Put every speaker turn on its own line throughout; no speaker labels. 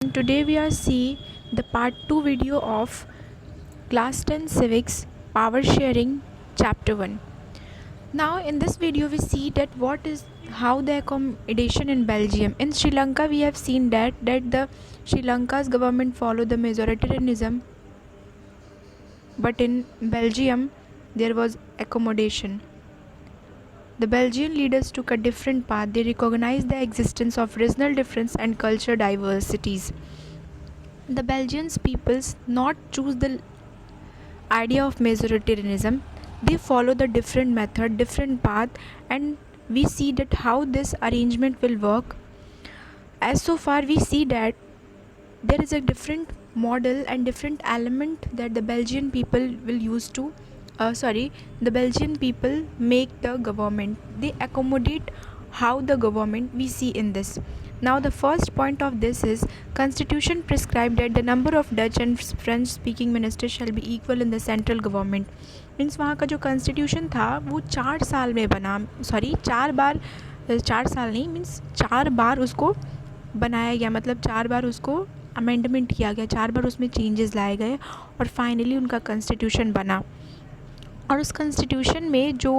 Today we are see the part 2 video of class 10 civics power sharing chapter 1. Now in this video we see that what is how the accommodation in Belgium. In Sri Lanka we have seen that the Sri Lanka's government follow the majoritarianism, but in Belgium there was accommodation. The Belgian leaders took a different path. They recognized the existence of regional difference and culture diversities. The Belgian peoples not choose the idea of majoritarianism. They follow the different method, different path, and we see that how this arrangement will work. As so far we see that there is a different model and different element that the Belgian people will use to the Belgian people make the government. They accommodate how the government we see in this. Now the first point of this is constitution prescribed that the number of Dutch and French speaking ministers shall be equal in the central government. Means वहाँ का जो constitution था वो 4 साल में बना, 4 साल नहीं मीन्स 4 बार उसको बनाया गया, मतलब 4 बार उसको अमेंडमेंट किया गया, 4 बार उसमें चेंजेस लाए गए और फाइनली उनका कॉन्स्टिट्यूशन बना. और उस कॉन्स्टिट्यूशन में जो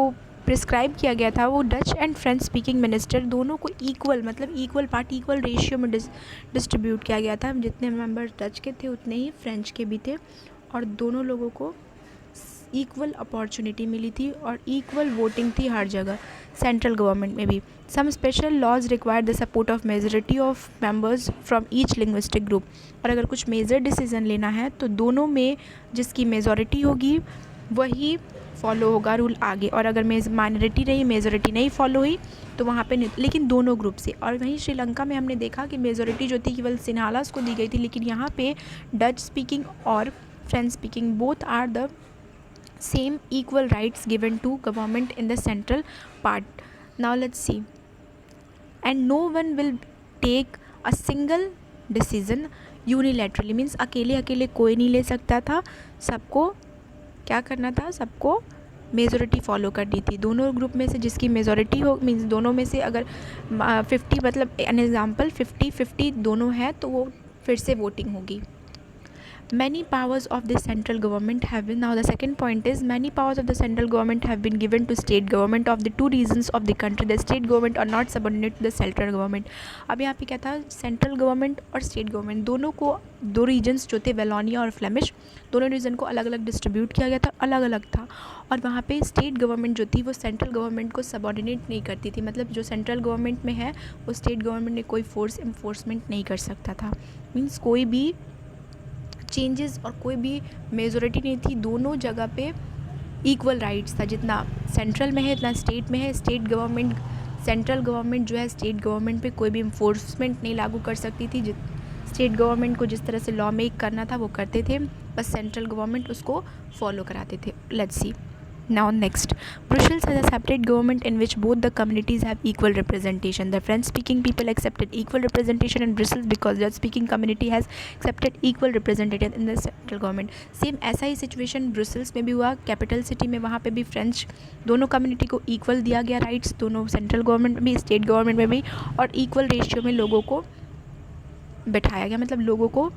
प्रिस्क्राइब किया गया था वो Dutch and French speaking minister दोनों को इक्वल, मतलब इक्वल पार्ट इक्वल रेशियो में डिस्ट्रीब्यूट किया गया था. जितने मेंबर डच के थे उतने ही फ्रेंच के भी थे और दोनों लोगों को इक्वल अपॉर्चुनिटी मिली थी और इक्वल वोटिंग थी हर जगह, सेंट्रल गवर्नमेंट में भी. Some special laws require the support of majority of members from each linguistic group. और अगर कुछ मेजर डिसीजन लेना है तो दोनों में जिसकी मेजॉरिटी होगी वही फॉलो होगा रूल आगे, और अगर माइनॉरिटी रही, मेजॉरिटी नहीं फॉलो हुई तो वहाँ पे नहीं, लेकिन दोनों ग्रुप से. और वहीं श्रीलंका में हमने देखा कि मेजॉरिटी जो थी केवल सिन्हालास को दी गई थी, लेकिन यहाँ पे डच स्पीकिंग और French speaking both are the same equal rights given to government in the central part. Now let's see. And no one will take a single decision unilaterally, means अकेले कोई नहीं ले सकता था. सबको क्या करना था, सबको मेजॉरिटी फॉलो करनी थी. दोनों ग्रुप में से जिसकी मेजॉरिटी हो, मीन्स दोनों में से अगर 50, मतलब एन एग्जाम्पल 50-50 दोनों है तो वो फिर से वोटिंग होगी. Many powers of the central government have been, now the second point is many powers of the central government have been given to state government of the two regions of the country. The state government are not subordinate to the central government. अब यहाँ पे क्या था, central government और state government दोनों को, दो regions जो थे वेलोनिया और फ्लेमिश, दोनों रीजन को अलग अलग डिस्ट्रीब्यूट किया गया था, अलग अलग था. और वहाँ पे स्टेट गवर्नमेंट जो थी वो सेंट्रल गवर्नमेंट को सबॉर्डिनेट नहीं करती थी, मतलब जो सेंट्रल गवर्नमेंट में है वो स्टेट गवर्नमेंट ने कोई फोर्स इन्फोर्समेंट नहीं कर सकता था. मीन्स कोई भी चेंजेस और कोई भी मेजॉरिटी नहीं थी, दोनों जगह पे इक्वल राइट्स था. जितना सेंट्रल में है इतना स्टेट में है. स्टेट गवर्नमेंट, सेंट्रल गवर्नमेंट जो है स्टेट गवर्नमेंट पे कोई भी इन्फोर्समेंट नहीं लागू कर सकती थी. स्टेट गवर्नमेंट को जिस तरह से लॉ मेक करना था वो करते थे, बस सेंट्रल गवर्नमेंट उसको फॉलो कराते थे. Let's see. Now next, Brussels has a separate government in which both the communities have equal representation. The French-speaking people accepted equal representation in Brussels because Dutch-speaking community has accepted equal representation in the central government. Same ऐसा ही situation Brussels में भी हुआ, capital city में. वहाँ पे भी French दोनों community को इक्वल दिया गया राइट्स, दोनों सेंट्रल गवर्नमेंट में भी स्टेट गवर्नमेंट में भी, और इक्वल रेशियो में लोगों को बैठाया गया, मतलब लोगों को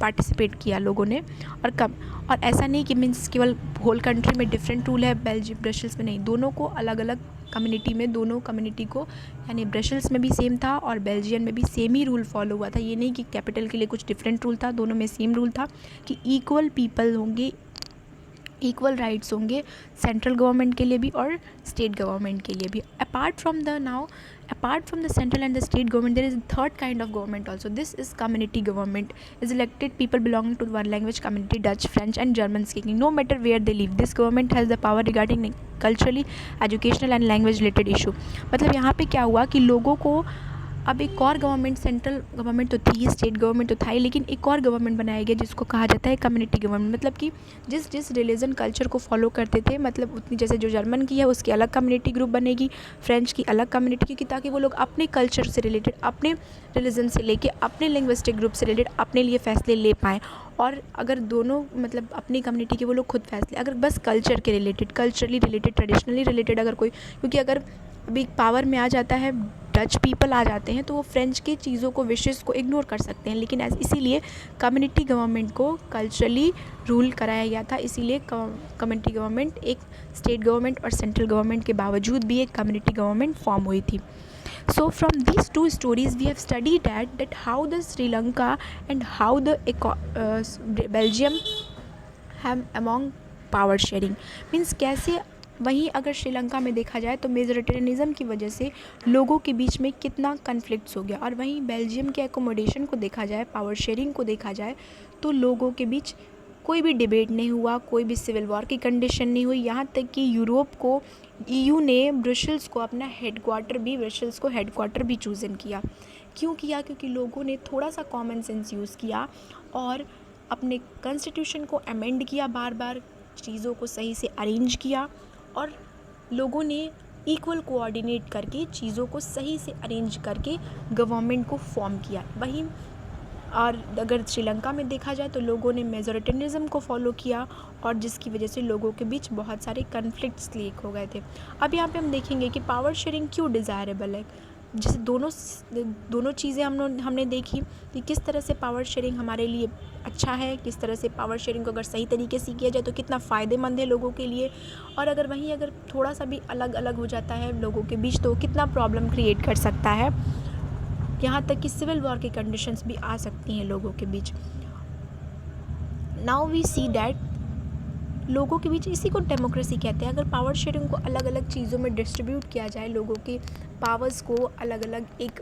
पार्टिसिपेट किया लोगों ने. और ऐसा नहीं कि मीन्स केवल होल कंट्री में डिफरेंट रूल है, बेल्जियम ब्रसेल्स में नहीं, दोनों को अलग अलग कम्युनिटी में, दोनों कम्युनिटी को, यानी ब्रसेल्स में भी सेम था और बेल्जियम में भी सेम ही रूल फॉलो हुआ था. ये नहीं कि कैपिटल के लिए कुछ डिफरेंट रूल था, दोनों में सेम रूल था कि इक्वल पीपल होंगे, इक्वल राइट्स होंगे सेंट्रल गवर्नमेंट के लिए भी और स्टेट गवर्नमेंट के लिए भी. Apart from the central and the state government there is third kind of government also. This is community government is elected people belonging to one language community, Dutch, French and German speaking, no matter where they live. This government has the power regarding culturally, educational and language related issue. मतलब यहाँ पे क्या हुआ कि लोगों को अब एक और गवर्नमेंट, सेंट्रल गवर्नमेंट तो थी, स्टेट गवर्नमेंट तो था ही, लेकिन एक और गवर्नमेंट बनाया गया जिसको कहा जाता है कम्युनिटी गवर्नमेंट. मतलब कि जिस रिलीजन कल्चर को फॉलो करते थे, मतलब उतनी, जैसे जो जर्मन की है उसकी अलग कम्युनिटी ग्रुप बनेगी, फ्रेंच की अलग कम्युनिटी, क्योंकि ताकि वो लोग अपने कल्चर से रिलेटेड, अपने रिलीजन से लेके, अपने लिंग्विस्टिक ग्रुप से रिलेटेड अपने लिए फ़ैसले ले पाएँ. और अगर दोनों, मतलब अपनी कम्युनिटी के वो लोग खुद फैसले, अगर बस कल्चर के related, culturally related, traditionally related अगर कोई, क्योंकि अगर अभी पावर में आ जाता है डच पीपल आ जाते हैं तो वो फ्रेंच की चीज़ों को, विशेज़ को इग्नोर कर सकते हैं, लेकिन इसीलिए कम्युनिटी गवर्नमेंट को कल्चरली रूल कराया गया था। इसीलिए कम्युनिटी गवर्नमेंट एक स्टेट गवर्नमेंट और सेंट्रल गवर्नमेंट के बावजूद भी एक कम्युनिटी गवर्नमेंट फॉर्म हुई थी। So from these two stories we have studied that how the Sri Lanka and how the Belgium have among power sharing means कैसे, वहीं अगर श्रीलंका में देखा जाए तो मेजोरिटेरियनिज़म की वजह से लोगों के बीच में कितना कन्फ्लिक्ट्स हो गया, और वहीं बेल्जियम के एकोमोडेशन को देखा जाए, पावर शेयरिंग को देखा जाए तो लोगों के बीच कोई भी डिबेट नहीं हुआ, कोई भी सिविल वॉर की कंडीशन नहीं हुई। यहाँ तक कि यूरोप को, EU ने ब्रसेल्स को अपना हेडक्वार्टर भी चूज़न किया। क्यों किया? क्योंकि लोगों ने थोड़ा सा कॉमन सेंस यूज़ किया और अपने कॉन्स्टिट्यूशन को अमेंड किया, बार बार चीज़ों को सही से अरेंज किया, और लोगों ने इक्वल कोऑर्डिनेट करके चीज़ों को सही से अरेंज करके गवर्नमेंट को फॉर्म किया। वहीं और अगर श्रीलंका में देखा जाए तो लोगों ने मेजोरिटेरियनिज़म को फॉलो किया, और जिसकी वजह से लोगों के बीच बहुत सारे कन्फ्लिक्ट्स लीक हो गए थे। अब यहाँ पे हम देखेंगे कि पावर शेयरिंग क्यों डिज़ायरेबल है। जैसे दोनों चीज़ें हमने देखी कि किस तरह से पावर शेयरिंग हमारे लिए अच्छा है, किस तरह से पावर शेयरिंग को अगर सही तरीके से किया जाए तो कितना फ़ायदेमंद है लोगों के लिए, और अगर थोड़ा सा भी अलग अलग हो जाता है लोगों के बीच तो कितना प्रॉब्लम क्रिएट कर सकता है। यहाँ तक कि सिविल वॉर की कंडीशंस भी आ सकती हैं लोगों के बीच। नाउ वी सी दैट लोगों के बीच, इसी को डेमोक्रेसी कहते हैं। अगर पावर शेयरिंग को अलग अलग चीज़ों में डिस्ट्रीब्यूट किया जाए, लोगों के पावर्स को अलग अलग एक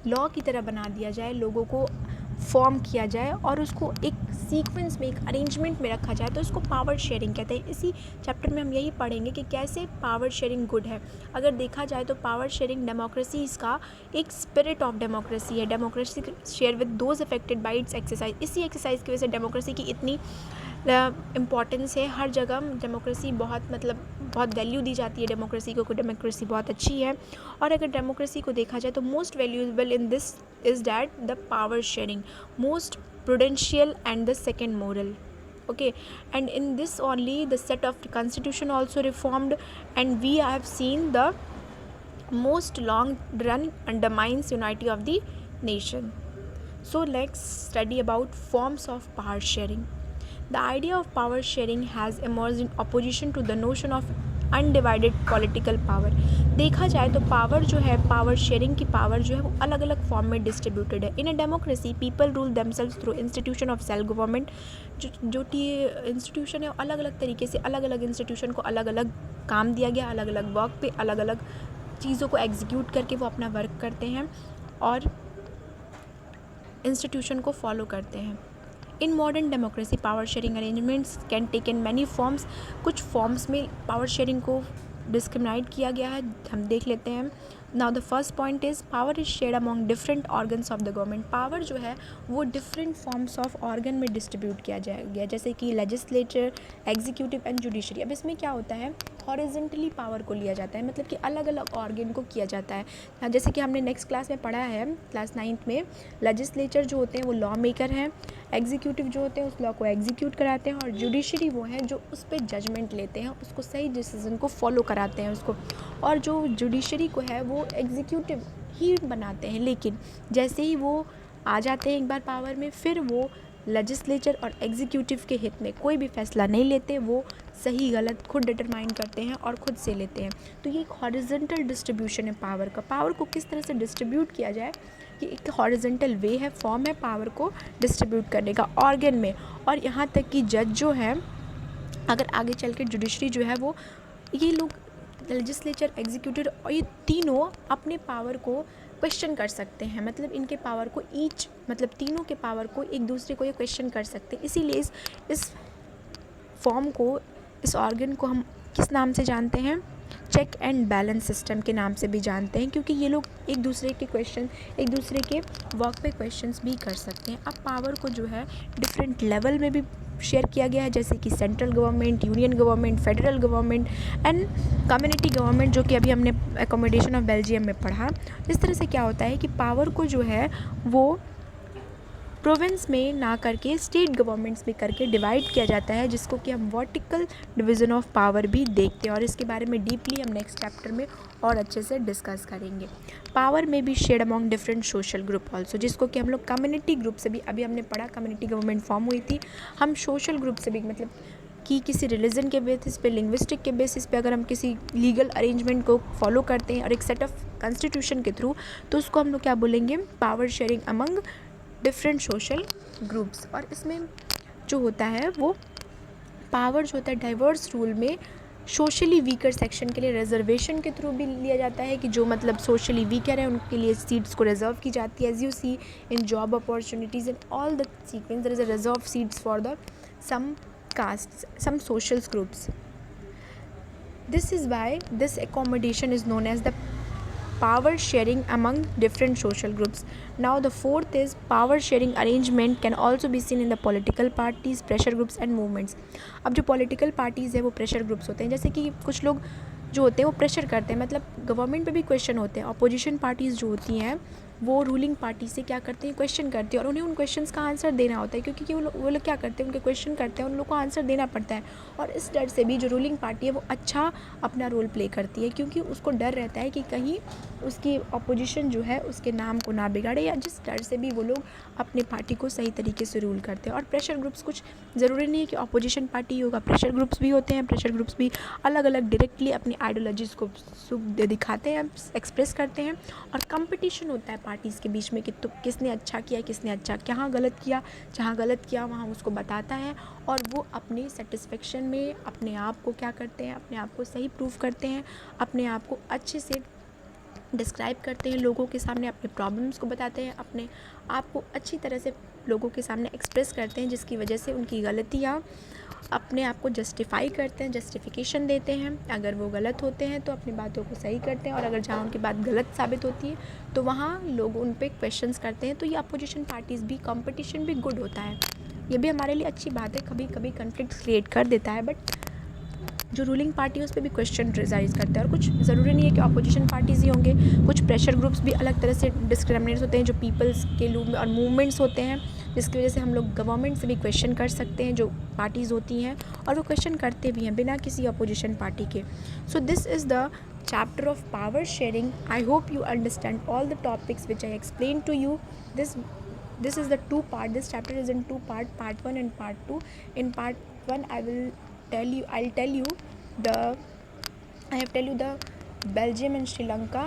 लॉ की तरह बना दिया जाए, लोगों को फॉर्म किया जाए और उसको एक सीक्वेंस में, एक अरेंजमेंट में रखा जाए, तो इसको पावर शेयरिंग कहते हैं। इसी चैप्टर में हम यही पढ़ेंगे कि कैसे पावर शेयरिंग गुड है। अगर देखा जाए तो पावर शेयरिंग डेमोक्रेसी इसका एक स्पिरिट ऑफ डेमोक्रेसी है। Democracy share with those affected by it's exercise. इसी एक्सरसाइज की वजह से डेमोक्रेसी की इतनी इम्पॉर्टेंस है। हर जगह डेमोक्रेसी बहुत वैल्यू दी जाती है डेमोक्रेसी को, डेमोक्रेसी बहुत अच्छी है। और अगर डेमोक्रेसी को देखा जाए तो most valuable in this is that the power sharing, most prudential and the second moral. Okay, and in this only the set of the constitution also reformed, and we have seen the most long run undermines unity of the nation. So let's study about forms of power sharing. The idea of power sharing has emerged in opposition to the notion of undivided political power. देखा जाए तो power जो है, power sharing की power जो है वो अलग अलग फॉर्म में डिस्ट्रीब्यूटेड है। In a democracy people rule themselves through institution of self government. जो इंस्टीट्यूशन है अलग अलग तरीके से, अलग अलग इंस्टीट्यूशन को अलग अलग काम दिया गया, अलग अलग वर्क पे अलग अलग चीज़ों को एग्जीक्यूट करके वो अपना वर्क करते हैं और इंस्टीट्यूशन को फॉलो करते हैं। In modern democracy power sharing arrangements can take in many forms. कुछ फॉर्म्स में पावर शेयरिंग को डिस्क्रिमिनेट किया गया है, हम देख लेते हैं। Now the first point is power is shared among different organs of the government. Power जो है वो डिफरेंट फॉर्म्स ऑफ ऑर्गन में डिस्ट्रीब्यूट किया जाएगा, जैसे कि लेजिस्लेचर, एग्जीक्यूटिव एंड जुडिशरी। अब इसमें क्या होता है, हॉरिजॉन्टली पावर को लिया जाता है, मतलब कि अलग अलग ऑर्गन को किया जाता है। जैसे कि हमने नेक्स्ट क्लास में पढ़ा है, क्लास 9th में, लेजिस्लेचर जो होते हैं वो लॉ मेकर हैं, एग्जीक्यूटिव जो होते हैं उस लॉ को एग्जीक्यूट कराते हैं, और जुडिशरी वो हैं जो उस पर जजमेंट लेते हैं, उसको सही डिसीजन को फॉलो कराते हैं उसको। और जो जुडिशरी को है वो एग्जीक्यूटिव ही बनाते हैं, लेकिन जैसे ही वो आ जाते हैं एक बार पावर में, फिर वो लेजिस्लेचर और एग्जीक्यूटिव के हित में कोई भी फैसला नहीं लेते, वो सही गलत खुद डिटरमाइन करते हैं और खुद से लेते हैं। तो ये एक हॉरिजॉन्टल डिस्ट्रीब्यूशन है पावर का। पावर को किस तरह से डिस्ट्रीब्यूट किया जाए, ये एक हॉरिजॉन्टल वे है, फॉर्म है पावर को डिस्ट्रीब्यूट करने का ऑर्गन में। और यहाँ तक कि जज जो है, अगर आगे चल के जुडिशरी जो है वो, ये लोग लेजिस्लेचर, एग्जीक्यूटिव और ये तीनों अपने पावर को क्वेश्चन कर सकते हैं, मतलब इनके पावर को मतलब तीनों के पावर को एक दूसरे को ये क्वेश्चन कर सकते हैं। इसीलिए इस फॉर्म को, इस ऑर्गन को हम किस नाम से जानते हैं, चेक एंड बैलेंस सिस्टम के नाम से भी जानते हैं, क्योंकि ये लोग एक दूसरे के वर्क पे क्वेश्चंस भी कर सकते हैं। अब पावर को जो है डिफरेंट लेवल में भी शेयर किया गया है, जैसे कि central government, union government, federal government and community government, जो कि अभी हमने एकोमोडेशन ऑफ बेल्जियम में पढ़ा। इस तरह से क्या होता है कि पावर को जो है वो प्रोविंस में ना करके स्टेट गवर्नमेंट्स में करके डिवाइड किया जाता है, जिसको कि हम वर्टिकल डिवीज़न ऑफ पावर भी देखते हैं, और इसके बारे में डीपली हम नेक्स्ट चैप्टर में और अच्छे से डिस्कस करेंगे। पावर में भी shared among different social group also, जिसको कि हम लोग कम्युनिटी ग्रुप से भी, अभी हमने पढ़ा कम्युनिटी गवर्नमेंट फॉर्म हुई थी, हम सोशल ग्रुप से भी, मतलब कि किसी रिलीजन के बेसिस पे, लिंग्विस्टिक के बेसिस पे अगर हम किसी लीगल अरेंजमेंट को फॉलो करते हैं और एक सेट ऑफ कॉन्स्टिट्यूशन के थ्रू, तो उसको हम लोग क्या बोलेंगे, power sharing among different social groups. और इसमें जो होता है वो पावर जो होता है डाइवर्स रूल में सोशली वीकर सेक्शन के लिए रिजर्वेशन के थ्रू भी लिया जाता है, कि जो मतलब सोशली वीकर है उनके लिए सीट्स को रिजर्व की जाती है। As you see in job opportunities in all the sequence there is a reserve seats for the some castes, some social groups. This is why this accommodation is known as the power sharing among different social groups. Now the fourth is power sharing arrangement can also be seen in the political parties, pressure groups and movements. अब जो political parties है वो pressure groups होते हैं, जैसे कि कुछ लोग जो होते हैं वो प्रेशर करते हैं, मतलब गवर्नमेंट पे भी क्वेश्चन होते हैं। अपोजिशन पार्टीज़ जो होती हैं वो रूलिंग पार्टी से क्या करते हैं, क्वेश्चन करती है, और उन्हें उन क्वेश्चंस का आंसर देना होता है, क्योंकि वो लोग क्या करते हैं, उनके क्वेश्चन करते हैं, उन लोग को आंसर देना पड़ता है। और इस डर से भी जो रूलिंग पार्टी है वो अच्छा अपना रोल प्ले करती है, क्योंकि उसको डर रहता है कि कहीं उसकी अपोजिशन जो है उसके नाम को ना बिगाड़े, या जिस डर से भी वो लोग अपने पार्टी को सही तरीके से रूल करते हैं। और प्रेशर ग्रुप्स कुछ ज़रूरी नहीं है कि अपोजिशन पार्टी होगा, प्रेशर ग्रुप्स भी होते हैं। प्रेशर ग्रुप्स भी अलग अलग डायरेक्टली अपनी आइडियोलॉजीज़ को दिखाते हैं, एक्सप्रेस करते हैं। और कंपटीशन होता है पार्टीज़ के बीच में कि तो किसने अच्छा किया, किसने अच्छा कहाँ गलत किया, जहाँ गलत किया वहाँ उसको बताता है, और वो अपने सेटिस्फेक्शन में अपने आप को क्या करते हैं, अपने आप को सही प्रूव करते हैं, अपने आप को अच्छे से डिस्क्राइब करते हैं लोगों के सामने, अपने प्रॉब्लम्स को बताते हैं, अपने आप को अच्छी तरह से लोगों के सामने एक्सप्रेस करते हैं, जिसकी वजह से उनकी गलतियाँ अपने आप को जस्टिफाई करते हैं, जस्टिफिकेशन देते हैं। अगर वो गलत होते हैं तो अपनी बातों को सही करते हैं, और अगर जहाँ उनकी बात गलत साबित होती है तो वहाँ लोग उन पर क्वेश्चंस करते हैं। तो ये अपोजिशन पार्टीज़ भी, कंपटीशन भी गुड होता है, ये भी हमारे लिए अच्छी बात है। कभी कभी कन्फ्लिक्ट क्रिएट कर देता है, बट जो रूलिंग पार्टी है उस पर भी क्वेश्चन रेजाइज करते हैं। और कुछ ज़रूरी नहीं है कि अपोजिशन पार्टीज़ ही होंगे, कुछ प्रेशर ग्रुप्स भी अलग तरह से डिस्क्रिमिनेट्स होते हैं, जो पीपल्स के लूप में और मूवमेंट्स होते हैं, जिसकी वजह से हम लोग गवर्नमेंट से भी क्वेश्चन कर सकते हैं, जो पार्टीज़ होती हैं, और वो क्वेश्चन करते भी हैं बिना किसी अपोजिशन पार्टी के। So this is the chapter of power sharing. I hope you understand all the topics which I explained to you. This is the two part. This chapter is in two part, part 1 and part 2. In part 1 I'll tell you the Belgium and Sri Lanka,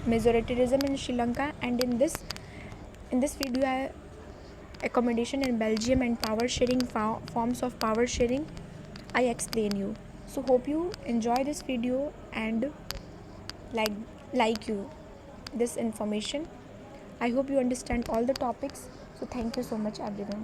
majoritarianism in Sri Lanka, and in this video accommodation in Belgium and power sharing, forms of power sharing I explain you. So hope you enjoy this video and like you this information. I hope you understand all the topics. So thank you so much everyone.